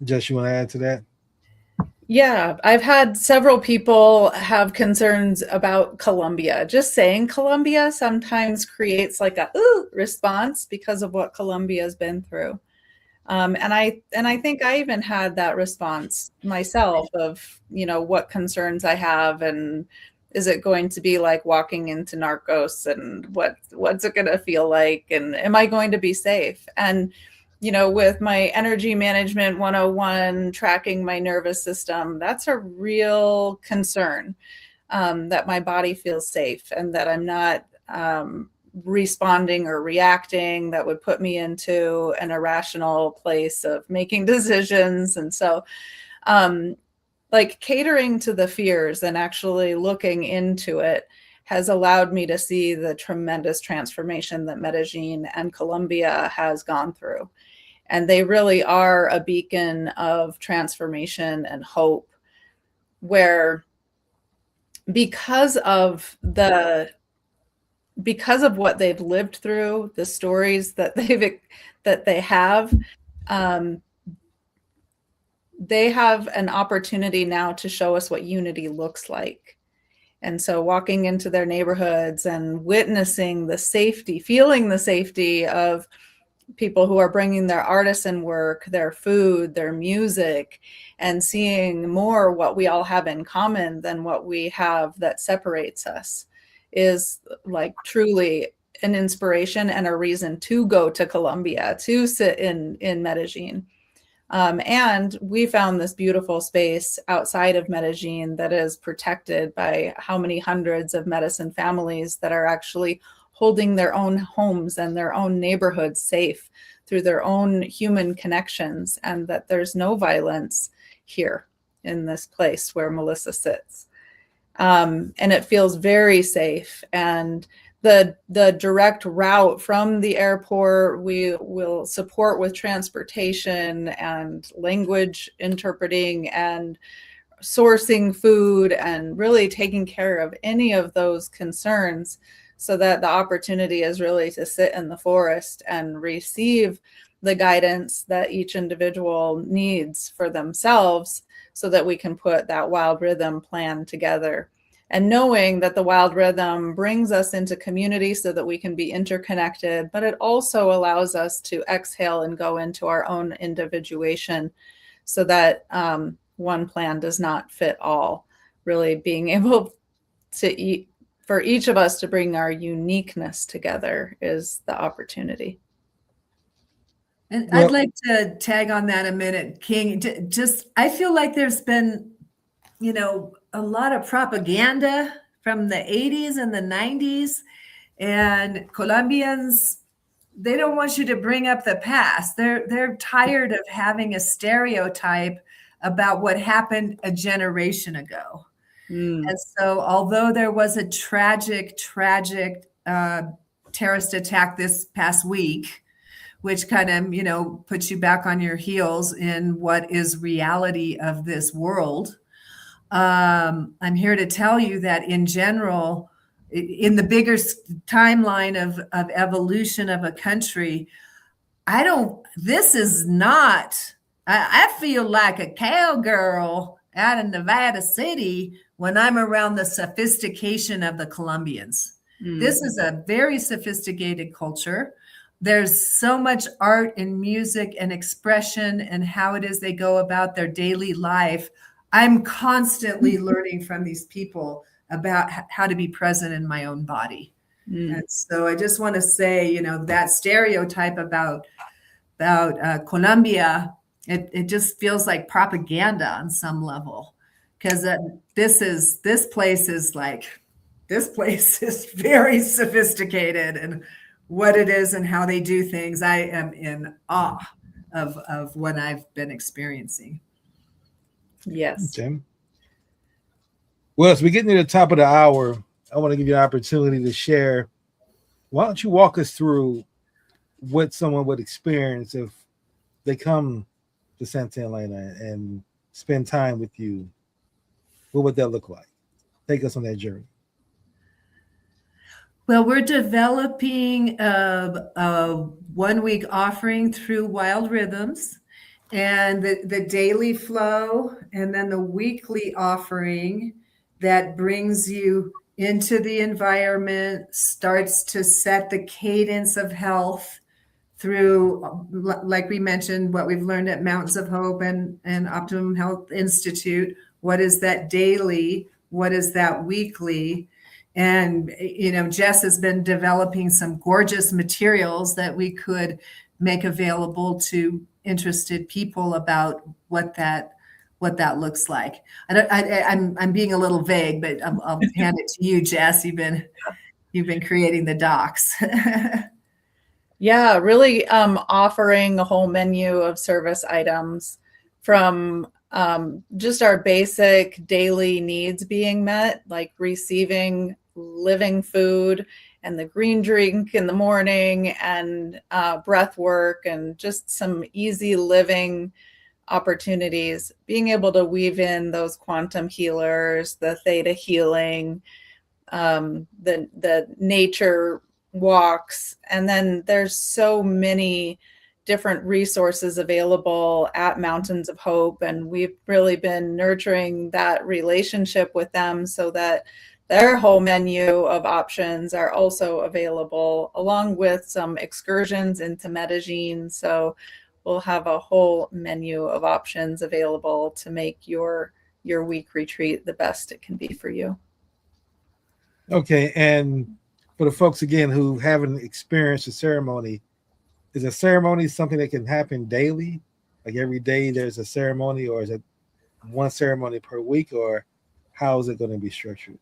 Jess, you want to add to that? Yeah, I've had several people have concerns about Colombia. Just saying Colombia sometimes creates like a response because of what Colombia's been through. And I think I even had that response myself of, what concerns I have, and is it going to be like walking into Narcos, and what's it going to feel like, and am I going to be safe? And with my energy management 101, tracking my nervous system, that's a real concern, that my body feels safe and that I'm not responding or reacting that would put me into an irrational place of making decisions. And so like catering to the fears and actually looking into it has allowed me to see the tremendous transformation that Medellin and Colombia has gone through. And they really are a beacon of transformation and hope, where because of what they've lived through, the stories that they have an opportunity now to show us what unity looks like. And so walking into their neighborhoods and witnessing the safety, feeling the safety of people who are bringing their artisan work, their food, their music, and seeing more what we all have in common than what we have that separates us, is like truly an inspiration and a reason to go to Colombia, to sit in Medellin. And we found this beautiful space outside of Medellin that is protected by how many hundreds of medicine families that are actually holding their own homes and their own neighborhoods safe through their own human connections, and that there's no violence here in this place where Melissa sits. And it feels very safe. And the direct route from the airport, we will support with transportation and language interpreting and sourcing food and really taking care of any of those concerns, so that the opportunity is really to sit in the forest and receive the guidance that each individual needs for themselves, so that we can put that wild rhythm plan together. And knowing that the wild rhythm brings us into community so that we can be interconnected, but it also allows us to exhale and go into our own individuation, so that one plan does not fit all. Really being able to for each of us to bring our uniqueness together is the opportunity. And Well- I'd like to tag on that a minute, King. Just, I feel like there's been, a lot of propaganda from the 80s and the 90s, and Colombians, they don't want you to bring up the past. They're tired of having a stereotype about what happened a generation ago. And so, although there was a tragic terrorist attack this past week, which kind of, puts you back on your heels in what is reality of this world, I'm here to tell you that in general, in the bigger timeline of evolution of a country, this is not, I feel like a cowgirl out in Nevada City when I'm around the sophistication of the Colombians. This is a very sophisticated culture. There's so much art and music and expression and how it is they go about their daily life. I'm constantly learning from these people about how to be present in my own body. And so I just want to say, that stereotype about Colombia, it just feels like propaganda on some level, because this place is very sophisticated, and what it is and how they do things. I am in awe of what I've been experiencing. Yes. Tim. Well, as we get near the top of the hour, I want to give you an opportunity to share. Why don't you walk us through what someone would experience if they come to Santa Elena and spend time with you? What would that look like? Take us on that journey. Well, we're developing a 1 week offering through Wild Rhythms, and the daily flow, and then the weekly offering that brings you into the environment, starts to set the cadence of health through, like we mentioned, what we've learned at Mountains of Hope and Optimum Health Institute. What is that daily? What is that weekly? And, Jess has been developing some gorgeous materials that we could make available to interested people about what that looks like. I'm being a little vague, but I'll hand it to you, Jess. You've been creating the docs. Yeah, really offering a whole menu of service items, from just our basic daily needs being met, like receiving living food and the green drink in the morning, and breath work, and just some easy living opportunities, being able to weave in those quantum healers, the theta healing, the nature walks. And then there's so many different resources available at Mountains of Hope, and we've really been nurturing that relationship with them so that their whole menu of options are also available, along with some excursions into Medellin. So we'll have a whole menu of options available to make your week retreat the best it can be for you. Okay, and for the folks again who haven't experienced a ceremony, is a ceremony something that can happen daily? Like every day there's a ceremony, or is it one ceremony per week, or how is it going to be structured?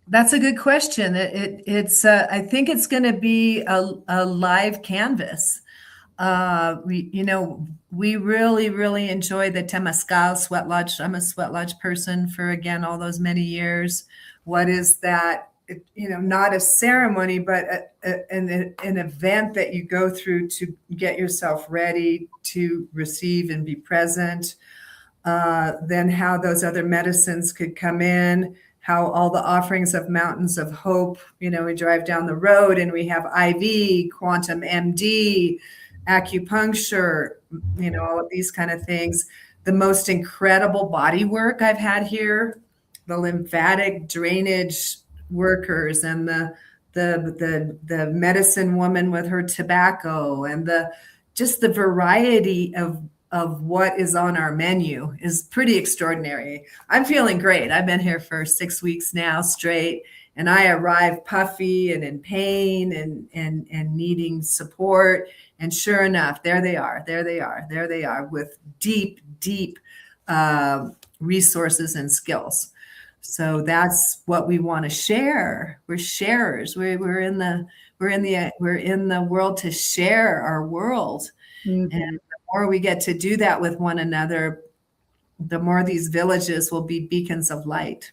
That's a good question. It's I think it's going to be a live canvas. We really enjoy the Temazcal Sweat Lodge. I'm a Sweat Lodge person for, again, all those many years. What is that? Not a ceremony, but an event that you go through to get yourself ready to receive and be present. Then how those other medicines could come in, how all the offerings of Mountains of Hope, we drive down the road and we have IV, quantum MD, acupuncture, all of these kind of things. The most incredible body work I've had here, the lymphatic drainage workers and the medicine woman with her tobacco, and just the variety of what is on our menu is pretty extraordinary. I'm feeling great. I've been here for 6 weeks now straight, and I arrive puffy and in pain and needing support. And sure enough, there they are with deep resources and skills. So that's what we want to share. We're sharers. We're in the world to share our world. Mm-hmm. And the more we get to do that with one another, the more these villages will be beacons of light.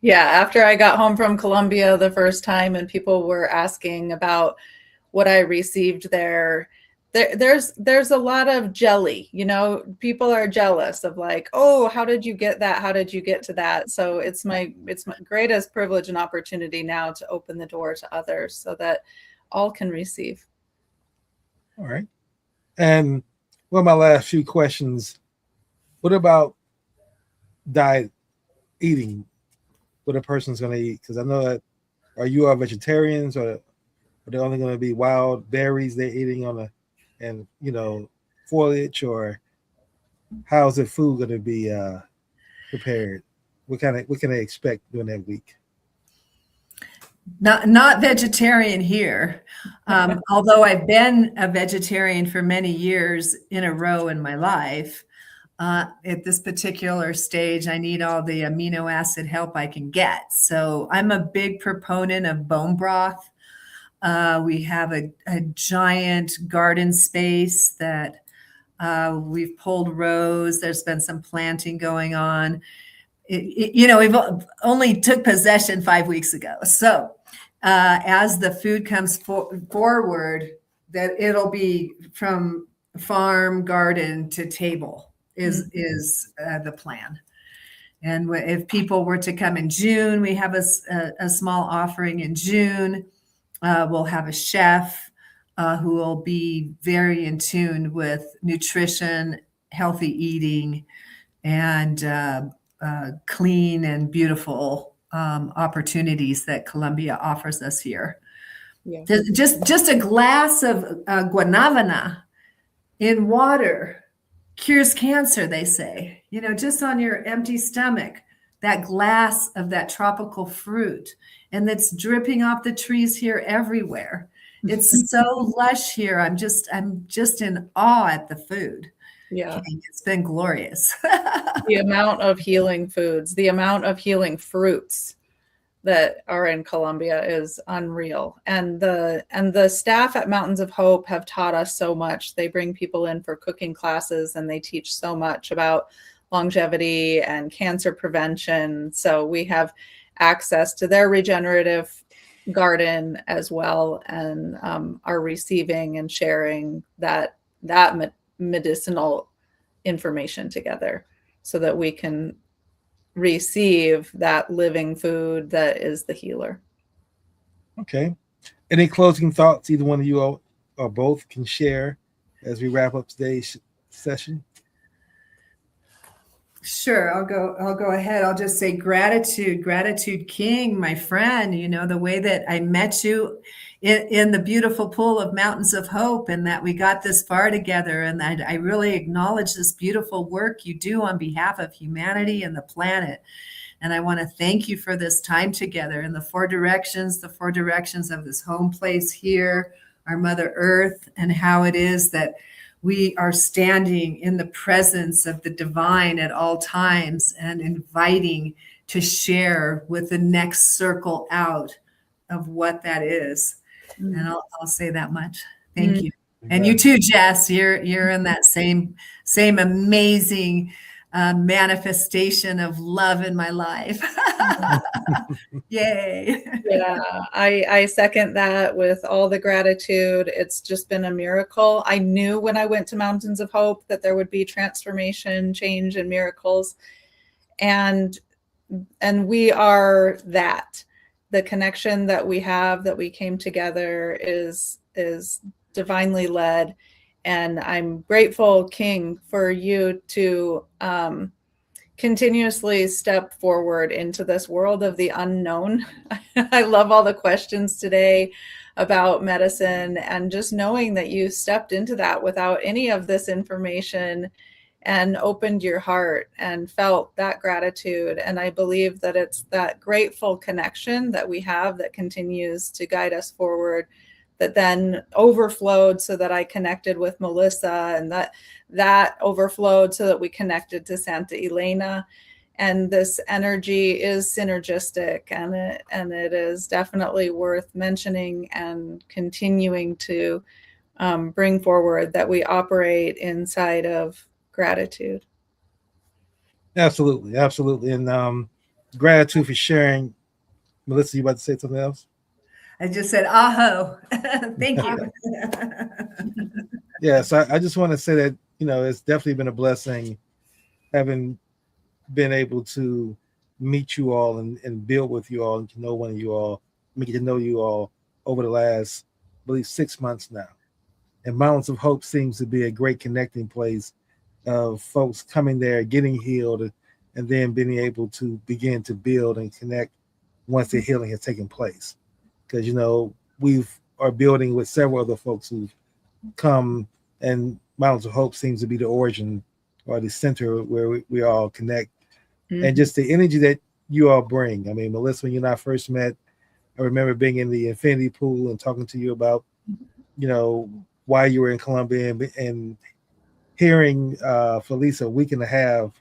Yeah, after I got home from Colombia the first time and people were asking about what I received there's a lot of jelly, people are jealous of like, oh, how did you get that? How did you get to that? So it's my greatest privilege and opportunity now to open the door to others so that all can receive. All right. And one of my last few questions, what about diet, eating, what a person's going to eat? Because I know that, are you all vegetarians, or are they only going to be wild berries they're eating and foliage, or how's the food going to be prepared? What can they expect during that week? Not vegetarian here, although I've been a vegetarian for many years in a row in my life. At this particular stage, I need all the amino acid help I can get. So I'm a big proponent of bone broth. We have a giant garden space that we've pulled rows. There's been some planting going on. We've only took possession 5 weeks ago. So as the food comes forward, that it'll be from farm, garden to table is the plan. And if people were to come in June, we have a small offering in June. We'll have a chef who will be very in tune with nutrition, healthy eating, and clean and beautiful opportunities that Colombia offers us here. Yeah. Just a glass of guanabana in water cures cancer, they say. Just on your empty stomach, that glass of that tropical fruit, and that's dripping off the trees here everywhere. It's so lush here. I'm just in awe at the food. Yeah, it's been glorious. The amount of healing foods, the amount of healing fruits that are in Colombia is unreal. And the staff at Mountains of Hope have taught us so much. They bring people in for cooking classes, and they teach so much about longevity and cancer prevention. So we have access to their regenerative garden as well, and are receiving and sharing that medicinal information together so that we can receive that living food that is the healer. Okay. Any closing thoughts either one of you all or both can share as we wrap up today's session? Sure, I'll go ahead. I'll just say gratitude King, my friend, the way that I met you in the beautiful pool of Mountains of Hope, and that we got this far together. And I really acknowledge this beautiful work you do on behalf of humanity and the planet. And I want to thank you for this time together in the four directions of this home place here, our Mother Earth, and how it is that we are standing in the presence of the divine at all times and inviting to share with the next circle out of what that is. Mm-hmm. And I'll say that much. Thank you. And you too, Jess, you're in that same amazing manifestation of love in my life. Yay. Yeah, I second that with all the gratitude. It's just been a miracle. I knew when I went to Mountains of Hope that there would be transformation, change, and miracles. And we are that. The connection that we have, that we came together, is divinely led. And I'm grateful, King, for you to continuously step forward into this world of the unknown. I love all the questions today about medicine, and just knowing that you stepped into that without any of this information and opened your heart and felt that gratitude. And I believe that it's that grateful connection that we have that continues to guide us forward, that then overflowed so that I connected with Melissa, and that overflowed so that we connected to Santa Elena. And this energy is synergistic, and it is definitely worth mentioning and continuing to bring forward, that we operate inside of gratitude. Absolutely, absolutely. And gratitude for sharing. Melissa, you about to say something else? I just said, aho. Thank you. Yeah, so I just want to say that, it's definitely been a blessing having been able to meet you all and build with you all and to know one of you all, get to know you all over the last, I believe, 6 months now. And Mountains of Hope seems to be a great connecting place of folks coming there, getting healed, and then being able to begin to build and connect once the healing has taken place. Because, we are building with several other folks who've come, and Mountains of Hope seems to be the origin or the center where we all connect. Mm-hmm. And just the energy that you all bring. I mean, Melissa, when you and I first met, I remember being in the infinity pool and talking to you about, why you were in Colombia, and hearing Felisa a week and a half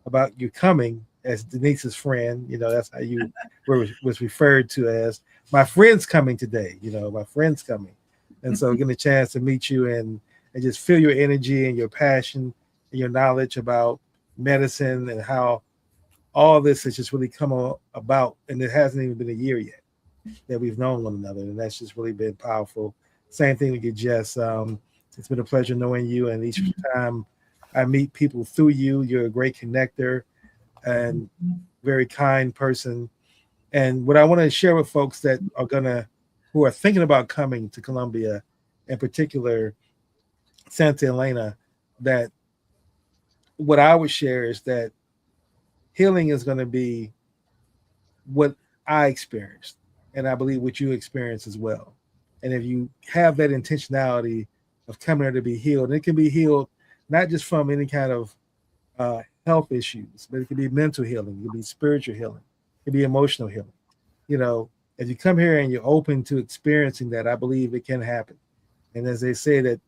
about you coming as Denise's friend. That's how you was referred to, as my friend's coming today. My friend's coming. And so getting a chance to meet you and just feel your energy and your passion and your knowledge about medicine and how all this has just really come about. And it hasn't even been a year yet that we've known one another. And that's just really been powerful. Same thing with you, Jess. It's been a pleasure knowing you. And each time I meet people through you, you're a great connector and very kind person. And what I want to share with folks that who are thinking about coming to Colombia, in particular Santa Elena, that what I would share is that healing is going to be what I experienced, and I believe what you experience as well. And if you have that intentionality of coming here to be healed, and it can be healed not just from any kind of health issues, but it can be mental healing, it can be spiritual healing, it can be emotional healing. If you come here and you're open to experiencing that, I believe it can happen. And as they say, that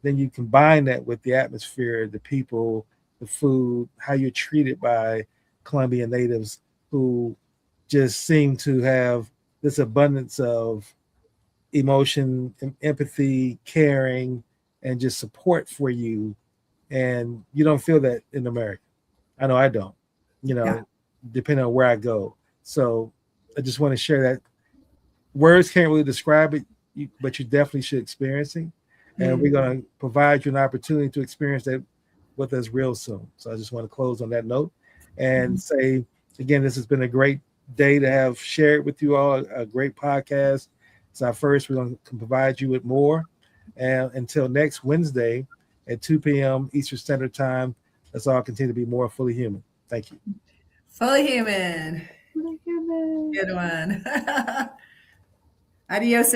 then you combine that with the atmosphere, the people, the food, how you're treated by Colombian natives who just seem to have this abundance of emotion, empathy, caring, and just support for you. And you don't feel that in America. I know I don't, depending on where I go. So I just want to share that. Words can't really describe it, but you definitely should experience it. And we're going to provide you an opportunity to experience that with us real soon. So I just want to close on that note and say, again, this has been a great day to have shared with you all, a great podcast. It's our first. We're going to provide you with more. And until next Wednesday at 2 p.m. Eastern Standard Time, let's all continue to be more fully human. Thank you. Fully human. Good one. Adios.